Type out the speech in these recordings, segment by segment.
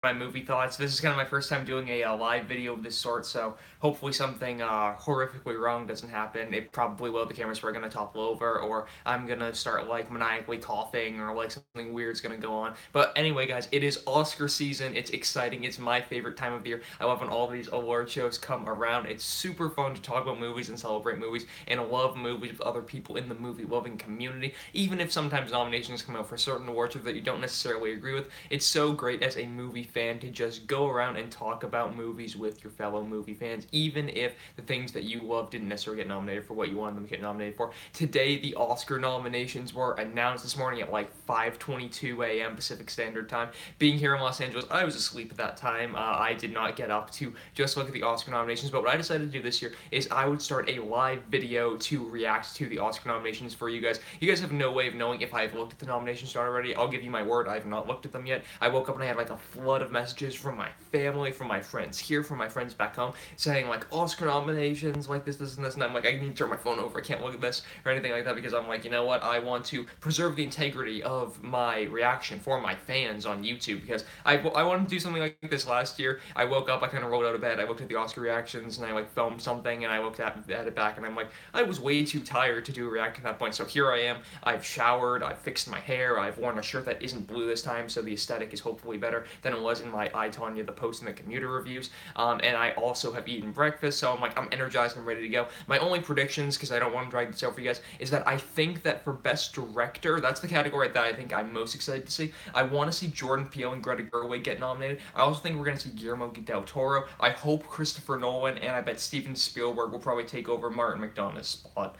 my movie thoughts. This is kind of my first time doing a live video of this sort, so hopefully something horrifically wrong doesn't happen. It probably will. The cameras are going to topple over, or I'm going to start like maniacally coughing, or like something weird's going to go on. But anyway, guys, it is Oscar season. It's exciting. It's my favorite time of the year. I love when all these award shows come around. It's super fun to talk about movies and celebrate movies, and love movies with other people in the movie loving community. Even if sometimes nominations come out for certain awards that you don't necessarily agree with, it's so great as a movie fan to just go around and talk about movies with your fellow movie fans, even if the things that you love didn't necessarily get nominated for what you wanted them to get nominated for. Today, the Oscar nominations were announced this morning at like 5:22 a.m. Pacific Standard Time. Being here in Los Angeles, I was asleep at that time. I did not get up to just look at the Oscar nominations, but what I decided to do this year is I would start a live video to react to the Oscar nominations for you guys. You guys have no way of knowing if I've looked at the nominations already. I'll give you my word, I have not looked at them yet. I woke up and I had like a flood of messages from my family, from my friends here, from my friends back home, saying like Oscar nominations, like this, and this, and I'm like, I need to turn my phone over, I can't look at this, or anything like that, because I'm like, you know what, I want to preserve the integrity of my reaction for my fans on YouTube, because I wanted to do something like this last year. I woke up, I kind of rolled out of bed, I looked at the Oscar reactions, and I like filmed something, and I looked at it back, and I'm like, I was way too tired to do a reaction at that point, so here I am. I've showered, I've fixed my hair, I've worn a shirt that isn't blue this time, so the aesthetic is hopefully better than it was in my I, Tonya, the Post and the Commuter reviews. And I also have eaten breakfast, so I'm like, I'm energized and ready to go. My only predictions, because I don't want to drag this out for you guys, is that I think that for Best Director, that's the category that I think I'm most excited to see. I want to see Jordan Peele and Greta Gerwig get nominated. I also think we're going to see Guillermo del Toro. I hope Christopher Nolan, and I bet Steven Spielberg will probably take over Martin McDonagh's spot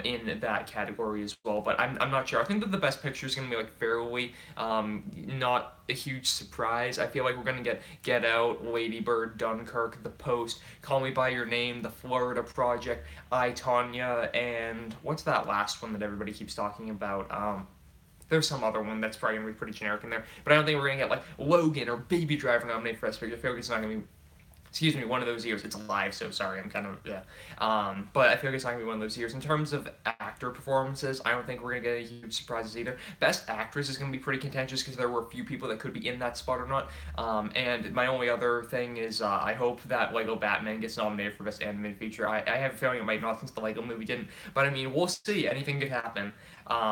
in that category as well. But I'm not sure. I think that the Best Picture is going to be like fairly not a huge surprise. I feel like we're going to Get Out, Lady Bird, Dunkirk, The Post, Call Me By Your Name, The Florida Project, I, Tonya, and what's that last one that everybody keeps talking about? There's some other one that's probably going to be pretty generic in there, but I don't think we're going to get like Logan or Baby Driver nominated for Best Picture. I feel like it's not going to be, excuse me, one of those years. It's live, so sorry, I'm kind of, yeah. But I feel like it's not going to be one of those years. In terms of actor performances, I don't think we're going to get a huge surprises either. Best Actress is going to be pretty contentious because there were a few people that could be in that spot or not. And my only other thing is I hope that Lego Batman gets nominated for Best Animated Feature. I have a feeling it might not since the Lego movie didn't, but I mean, we'll see. Anything could happen.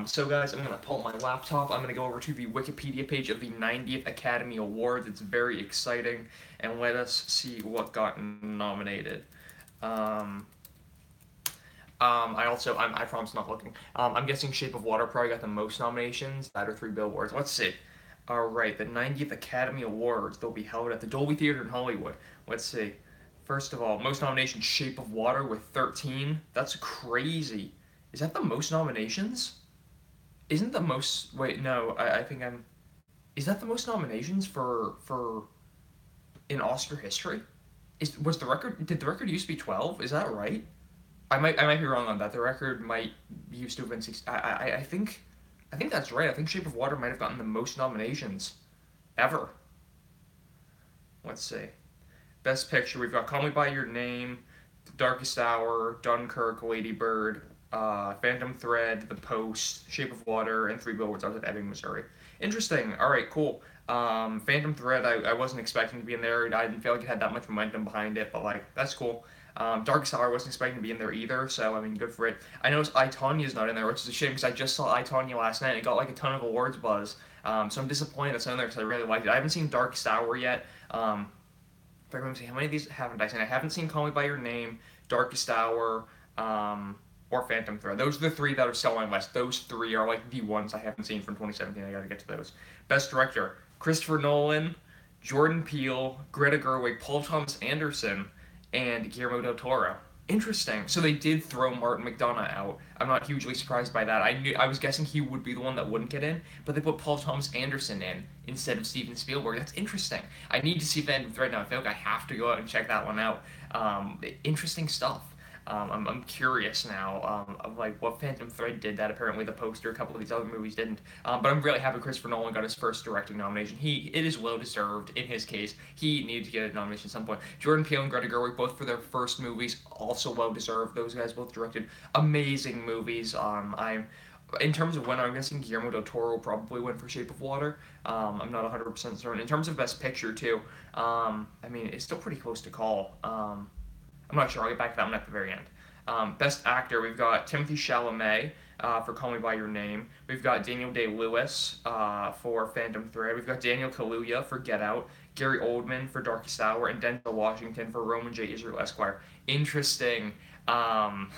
So guys, I'm going to pull my laptop. I'm going to go over to the Wikipedia page of the 90th Academy Awards. It's very exciting, and let us see what got nominated. I promise not looking. I'm guessing Shape of Water probably got the most nominations. That or Three Billboards. Let's see. Alright, the 90th Academy Awards. They'll be held at the Dolby Theater in Hollywood. Let's see. First of all, most nominations, Shape of Water with 13. That's crazy. Is that the most nominations? Isn't the most... Wait, no, I think I'm... Is that the most nominations for in Oscar history? Was the record... Did the record used to be 12? Is that right? I might be wrong on that. The record might used to have been 6. I think that's right. I think Shape of Water might have gotten the most nominations ever. Let's see. Best Picture, we've got Call Me By Your Name, The Darkest Hour, Dunkirk, Lady Bird, Phantom Thread, The Post, Shape of Water, and Three Billboards out of Ebbing, Missouri. Interesting. All right, cool. Phantom Thread, I wasn't expecting to be in there. I didn't feel like it had that much momentum behind it, but like that's cool. Darkest Hour wasn't expecting to be in there either, so I mean, good for it. I noticed I, Tonya's not in there, which is a shame because I just saw I, Tonya last night and it got like a ton of awards buzz. So I'm disappointed it's not in there because I really liked it. I haven't seen Darkest Hour yet. If I remember, how many of these haven't I seen? I haven't seen Call Me By Your Name, Darkest Hour, or Phantom Thread. Those are the three that are still on my list. Those three are like the ones I haven't seen from 2017. I gotta get to those. Best Director, Christopher Nolan, Jordan Peele, Greta Gerwig, Paul Thomas Anderson, and Guillermo del Toro. Interesting. So they did throw Martin McDonagh out. I'm not hugely surprised by that. I was guessing he would be the one that wouldn't get in, but they put Paul Thomas Anderson in instead of Steven Spielberg. That's interesting. I need to see Phantom Thread now. I feel like I have to go out and check that one out. Interesting stuff. I'm curious now of like what Phantom Thread did that apparently The Poster, a couple of these other movies didn't. But I'm really happy Christopher Nolan got his first directing nomination. It is well deserved in his case. He needed to get a nomination at some point. Jordan Peele and Greta Gerwig both for their first movies, also well deserved. Those guys both directed amazing movies. I'm In terms of winner, I'm guessing Guillermo del Toro will probably win for Shape of Water. I'm not 100% certain. In terms of Best Picture, too, I mean, it's still pretty close to call. I'm not sure. I'll get back to that one at the very end. Best Actor, we've got Timothy Chalamet for Call Me By Your Name. We've got Daniel Day-Lewis for Phantom Thread. We've got Daniel Kaluuya for Get Out. Gary Oldman for Darkest Hour. And Denzel Washington for Roman J. Israel Esquire. Interesting. Um,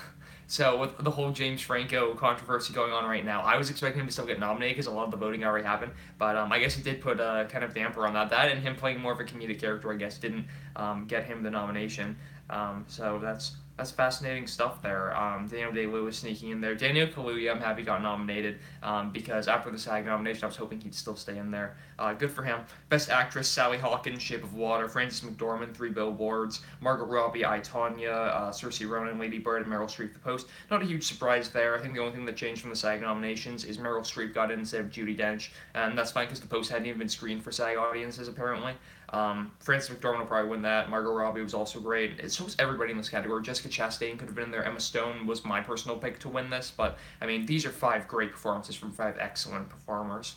so with the whole James Franco controversy going on right now, I was expecting him to still get nominated because a lot of the voting already happened. But I guess he did put a kind of damper on that. That and him playing more of a comedic character, I guess, didn't get him the nomination. So that's fascinating stuff there. Daniel Day-Lewis sneaking in there. Daniel Kaluuya, I'm happy got nominated because after the SAG nomination, I was hoping he'd still stay in there. Good for him. Best Actress, Sally Hawkins, Shape of Water. Frances McDormand, Three Billboards. Margot Robbie, I, Tonya. Saoirse Ronan, Lady Bird, and Meryl Streep, The Post. Not a huge surprise there. I think the only thing that changed from the SAG nominations is Meryl Streep got in instead of Judi Dench, and that's fine because The Post hadn't even been screened for SAG audiences apparently. Frances McDormand will probably win that. Margot Robbie was also great. So was everybody in this category. Jessica Chastain could have been in there. Emma Stone was my personal pick to win this, but I mean, these are 5 great performances from 5 excellent performers.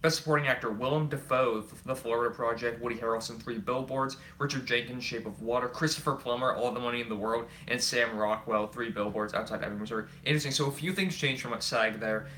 Best Supporting Actor, Willem Dafoe, The Florida Project, Woody Harrelson, Three Billboards, Richard Jenkins, Shape of Water, Christopher Plummer, All the Money in the World, and Sam Rockwell, Three Billboards, Outside Ebbing, Missouri. Interesting. So a few things changed from SAG there.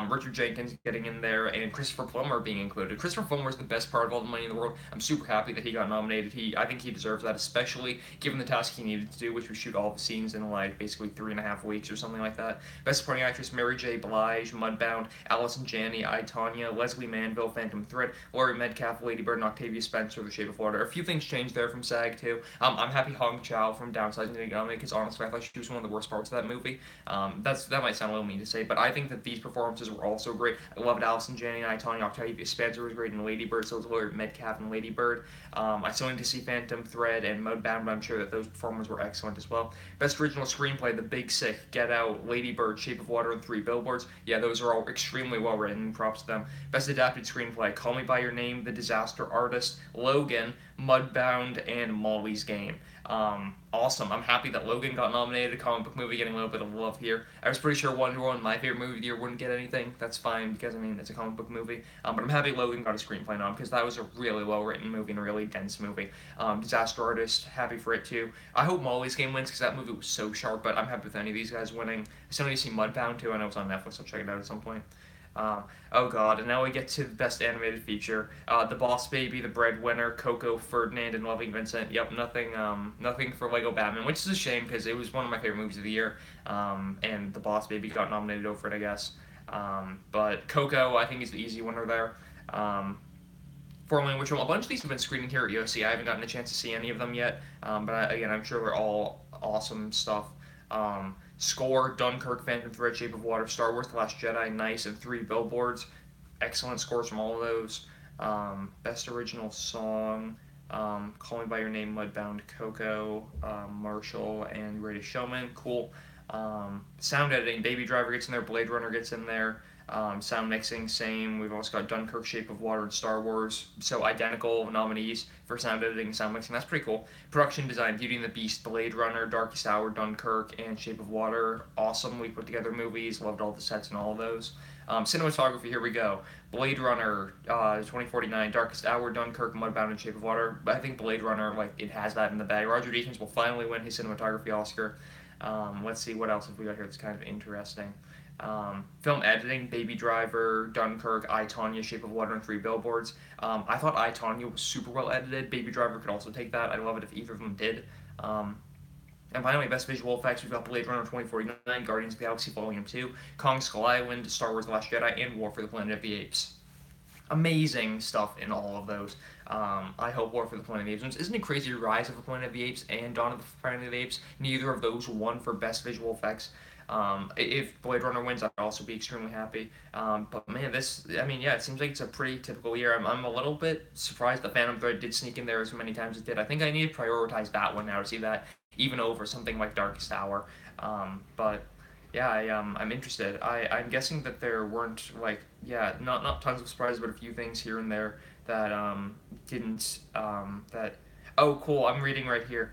Richard Jenkins getting in there, and Christopher Plummer being included. Christopher Plummer is the best part of All the Money in the World. I'm super happy that he got nominated. I think he deserves that, especially given the task he needed to do, which was shoot all the scenes in like basically 3.5 weeks or something like that. Best Supporting Actress, Mary J. Blige, Mudbound, Allison Janney, I, Tonya, Leslie Manville, Phantom Thread, Laurie Metcalf, Lady Bird, and Octavia Spencer, The Shape of Water. A few things changed there from SAG too. I'm happy Hong Chow from Downsizing didn't get nominated because honestly I thought she was one of the worst parts of that movie. That might sound a little mean to say, but I think that these performances were also great. I loved Allison Janney and I, Tonya. Octavia Spencer was great in Lady Bird, so was Laurie Metcalf and Lady Bird. I still need to see Phantom Thread and Mudbound, but I'm sure that those performances were excellent as well. Best Original Screenplay, The Big Sick, Get Out, Lady Bird, Shape of Water, and Three Billboards. Yeah, those are all extremely well written. Props to them. Best Adapted Screenplay, Call Me By Your Name, The Disaster Artist, Logan, Mudbound, and Molly's Game. Awesome. I'm happy that Logan got nominated. A comic book movie getting a little bit of love here. I was pretty sure Wonder Woman, my favorite movie of the year, wouldn't get anything. That's fine because I mean it's a comic book movie. But I'm happy Logan got a screenplay nom because that was a really well written movie and a really dense movie. Disaster Artist, happy for it too. I hope Molly's Game wins because that movie was so sharp. But I'm happy with any of these guys winning. I still need to see Mudbound too. I know it's on Netflix. I'll check it out at some point. Oh god, and now we get to the best animated feature. The Boss Baby, The Breadwinner, Coco, Ferdinand, and Loving Vincent. Yep, nothing for Lego Batman, which is a shame because it was one of my favorite movies of the year. And The Boss Baby got nominated over it, I guess. But Coco, I think, is the easy winner there. Formerly, which a bunch of these have been screening here at USC. I haven't gotten a chance to see any of them yet. Again, I'm sure they're all awesome stuff. Score, Dunkirk, Phantom Thread, Shape of Water, Star Wars, The Last Jedi, Nice, and Three Billboards. Excellent scores from all of those. Best Original Song, Call Me By Your Name, Mudbound, Coco, Marshall, and Greatest Showman. Cool. Sound editing, Baby Driver gets in there, Blade Runner gets in there. Sound mixing, same. We've also got Dunkirk, Shape of Water, and Star Wars. So identical nominees for sound editing and sound mixing. That's pretty cool. Production design, Beauty and the Beast, Blade Runner, Darkest Hour, Dunkirk, and Shape of Water. Awesome. We put together movies. Loved all the sets and all of those. Cinematography, here we go. Blade Runner, 2049, Darkest Hour, Dunkirk, Mudbound, and Shape of Water. But I think Blade Runner, like, it has that in the bag. Roger Deakins will finally win his cinematography Oscar. Let's see, what else have we got here that's kind of interesting. Film editing, Baby Driver, Dunkirk, I, Tonya, Shape of Water, and Three Billboards. I thought I, Tonya was super well edited. Baby Driver could also take that. I'd love it if either of them did. And finally, Best Visual Effects, we've got Blade Runner 2049, Guardians of the Galaxy Volume 2, Kong Skull Island, Star Wars The Last Jedi, and War for the Planet of the Apes. Amazing stuff in all of those. I hope War for the Planet of the Apes wins. Isn't it crazy? Rise of the Planet of the Apes and Dawn of the Planet of the Apes, neither of those won for Best Visual Effects. If Blade Runner wins, I'd also be extremely happy. But man, it seems like it's a pretty typical year. I'm a little bit surprised that Phantom Thread did sneak in there as many times as it did. I think I need to prioritize that one now to see that even over something like Darkest Hour. But yeah, I'm interested. I'm guessing that there weren't not tons of surprises, but a few things here and there that didn't that. Oh, cool! I'm reading right here.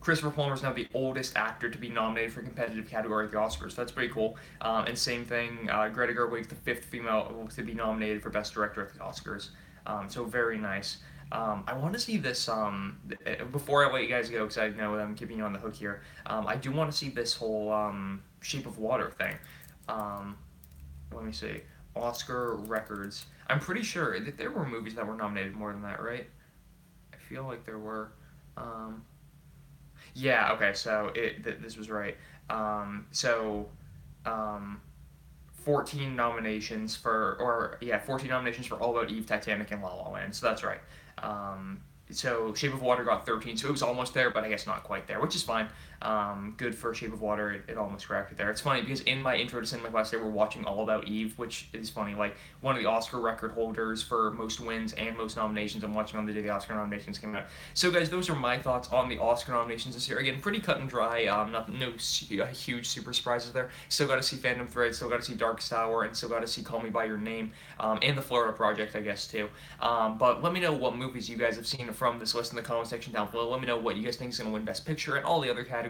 Christopher Plummer is now the oldest actor to be nominated for a competitive category at the Oscars. That's pretty cool. And same thing, Greta Gerwig, the fifth female to be nominated for Best Director at the Oscars. So very nice. I want to see this. Before I let you guys go, because I know I'm keeping you on the hook here. I do want to see this whole Shape of Water thing. Um, Let me see. Oscar records. I'm pretty sure that there were movies that were nominated more than that, right? I feel like there were. Um, yeah. Okay. So this was right. So um, 14 nominations for, or yeah, 14 nominations for All About Eve, Titanic, and La La Land. So that's right. Um, so Shape of Water got 13, so it was almost there, but I guess not quite there, which is fine. Good for Shape of Water. It almost cracked it there. It's funny because in my intro to cinema class, they were watching All About Eve, which is funny. Like one of the Oscar record holders for most wins and most nominations. I'm watching on the day the Oscar nominations came out. So guys, those are my thoughts on the Oscar nominations this year. Again, pretty cut and dry. No huge super surprises there. Still got to see Phantom Thread. Still got to see Darkest Hour, and still got to see Call Me by Your Name, and the Florida Project, I guess too. But let me know what movies you guys have seen from this list in the comment section down below. Let me know what you guys think is going to win Best Picture and all the other categories